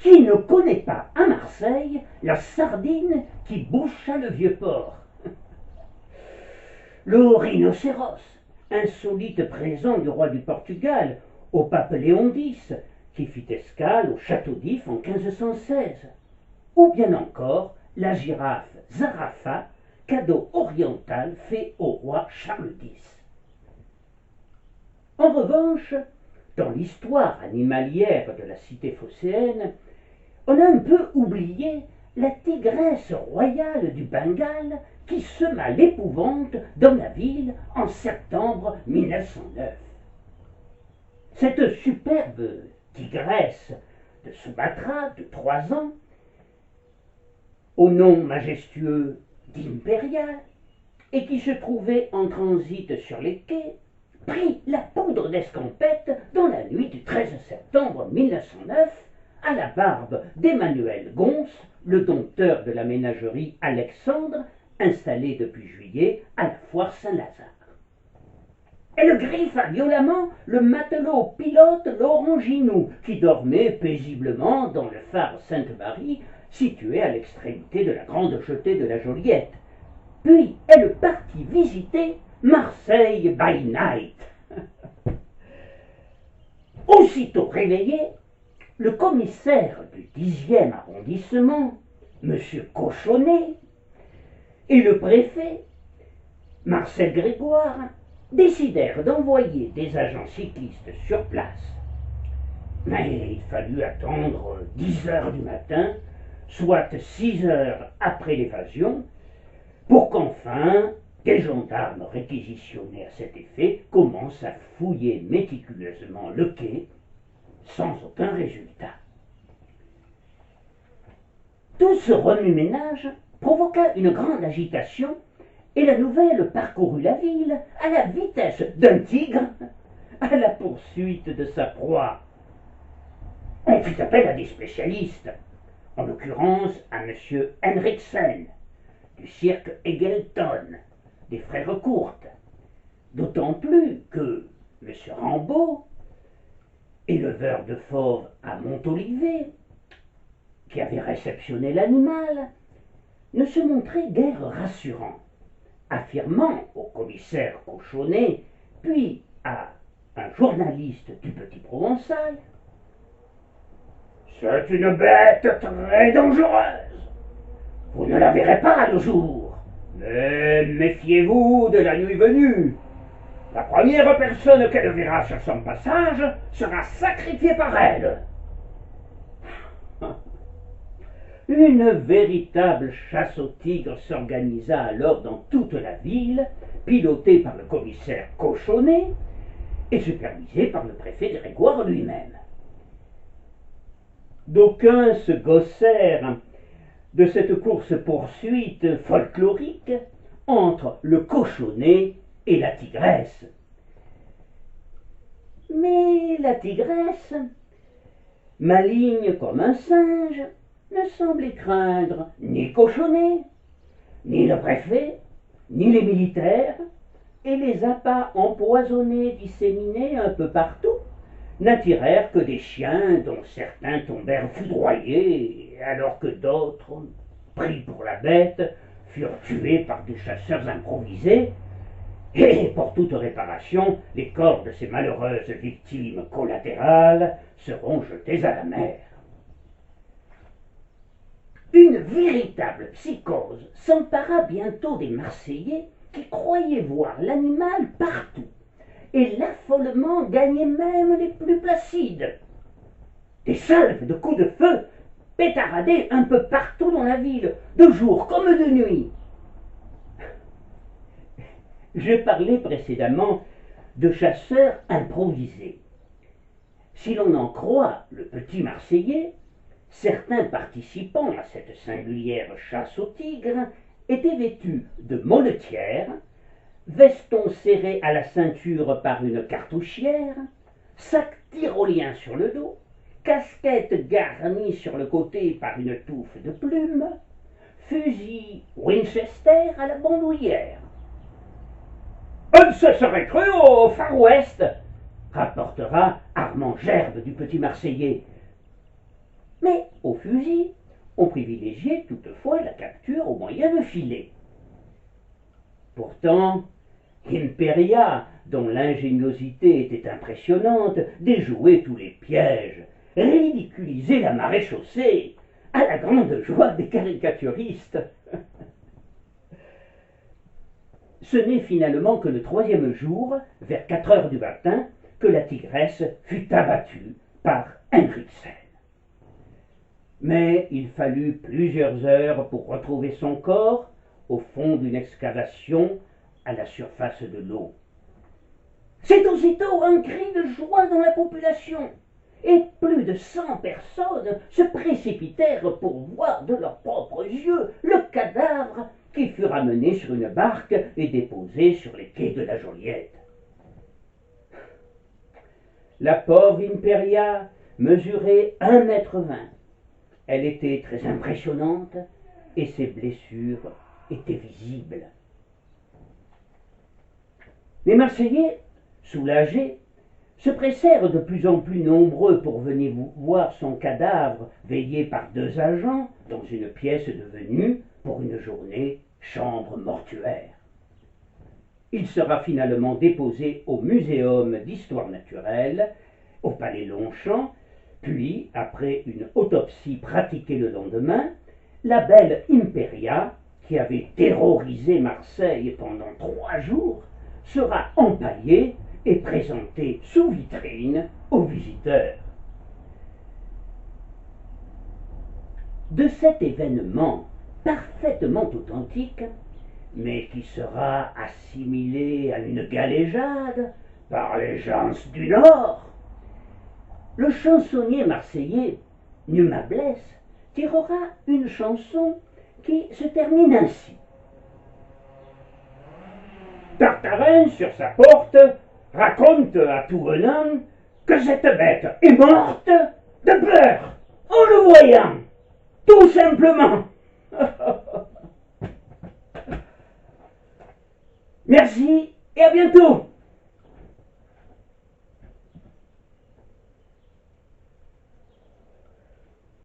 Qui ne connaît pas à Marseille la sardine qui boucha le vieux port? Le rhinocéros, insolite présent du roi du Portugal au pape Léon X, qui fit escale au château d'If en 1516. Ou bien encore la girafe Zarafa, cadeau oriental fait au roi Charles X. En revanche, dans l'histoire animalière de la cité phocéenne, on a un peu oublié la tigresse royale du Bengale qui sema l'épouvante dans la ville en septembre 1909. Cette superbe tigresse de Sumatra de 3 ans, au nom majestueux d'Imperia, et qui se trouvait en transit sur les quais, prit la poudre d'escampette dans la nuit du 13 septembre 1909 à la barbe d'Emmanuel Gons, le dompteur de la ménagerie Alexandre, installé depuis juillet à la foire Saint-Lazare. Elle griffa violemment le matelot pilote Laurent Ginoux, qui dormait paisiblement dans le phare Sainte-Marie, situé à l'extrémité de la grande jetée de la Joliette. Puis elle partit visiter Marseille by night. Aussitôt réveillé, le commissaire du 10e arrondissement, M. Cochonnet, et le préfet, Marcel Grégoire, décidèrent d'envoyer des agents cyclistes sur place. Mais il fallut attendre 10 heures du matin, soit 6 heures après l'évasion, pour qu'enfin des gendarmes réquisitionnés à cet effet commencent à fouiller méticuleusement le quai, sans aucun résultat. Tout ce remue-ménage provoqua une grande agitation et la nouvelle parcourut la ville à la vitesse d'un tigre à la poursuite de sa proie. On fit appel à des spécialistes, en l'occurrence à M. Henriksen, du cirque Egelton, des frères Courtes, d'autant plus que M. Rambaud, éleveur de fauves à Montolivet, qui avait réceptionné l'animal, ne se montrait guère rassurant, affirmant au commissaire Cochonnet, puis à un journaliste du Petit Provençal: « C'est une bête très dangereuse. Vous ne la verrez pas le jour, mais méfiez-vous de la nuit venue. La première personne qu'elle verra sur son passage sera sacrifiée par elle. » Une véritable chasse aux tigres s'organisa alors dans toute la ville, pilotée par le commissaire Cochonnet et supervisée par le préfet Grégoire lui-même. D'aucuns se gossèrent de cette course-poursuite folklorique entre le cochonnet et la tigresse. Mais la tigresse, maligne comme un singe, ne semblait craindre ni Cochonnet, ni le préfet, ni les militaires, et les appâts empoisonnés disséminés un peu partout n'attirèrent que des chiens dont certains tombèrent foudroyés, alors que d'autres, pris pour la bête, furent tués par des chasseurs improvisés, et pour toute réparation, les corps de ces malheureuses victimes collatérales seront jetés à la mer. Une véritable psychose s'empara bientôt des Marseillais qui croyaient voir l'animal partout, et l'affolement gagnait même les plus placides. Des salves de coups de feu pétaradaient un peu partout dans la ville, de jour comme de nuit. Je parlais précédemment de chasseurs improvisés. Si l'on en croit le petit Marseillais, certains participants à cette singulière chasse aux tigres étaient vêtus de molletières, veston serré à la ceinture par une cartouchière, sac tyrolien sur le dos, casquette garnie sur le côté par une touffe de plumes, fusil Winchester à la bandoulière. « On se serait cru au Far West !» rapportera Armand Gerbe du Petit Marseillais. Mais fusil, on privilégiait toutefois la capture au moyen de filets. Pourtant, Imperia, dont l'ingéniosité était impressionnante, déjouait tous les pièges, ridiculisait la maréchaussée, à la grande joie des caricaturistes. Ce n'est finalement que le troisième jour, vers 4 heures du matin, que la tigresse fut abattue par Henriksen. Mais il fallut plusieurs heures pour retrouver son corps au fond d'une excavation à la surface de l'eau. C'est aussitôt un cri de joie dans la population, et plus de 100 personnes se précipitèrent pour voir de leurs propres yeux le cadavre qui fut ramené sur une barque et déposé sur les quais de la Joliette. La pauvre Imperia mesurait 1,20 m. Elle était très impressionnante et ses blessures étaient visibles. Les Marseillais, soulagés, se pressèrent de plus en plus nombreux pour venir voir son cadavre veillé par 2 agents dans une pièce devenue, pour une journée, chambre mortuaire. Il sera finalement déposé au Muséum d'histoire naturelle, au Palais Longchamp, puis, après une autopsie pratiquée le lendemain, la belle Imperia, qui avait terrorisé Marseille pendant 3 jours, sera empaillée et présentée sous vitrine aux visiteurs. De cet événement parfaitement authentique, mais qui sera assimilé à une galéjade par les gens du Nord, le chansonnier marseillais Numa Blesse tirera une chanson qui se termine ainsi. Tartarin, sur sa porte, raconte à tout venant que cette bête est morte de peur en le voyant, tout simplement. Merci et à bientôt.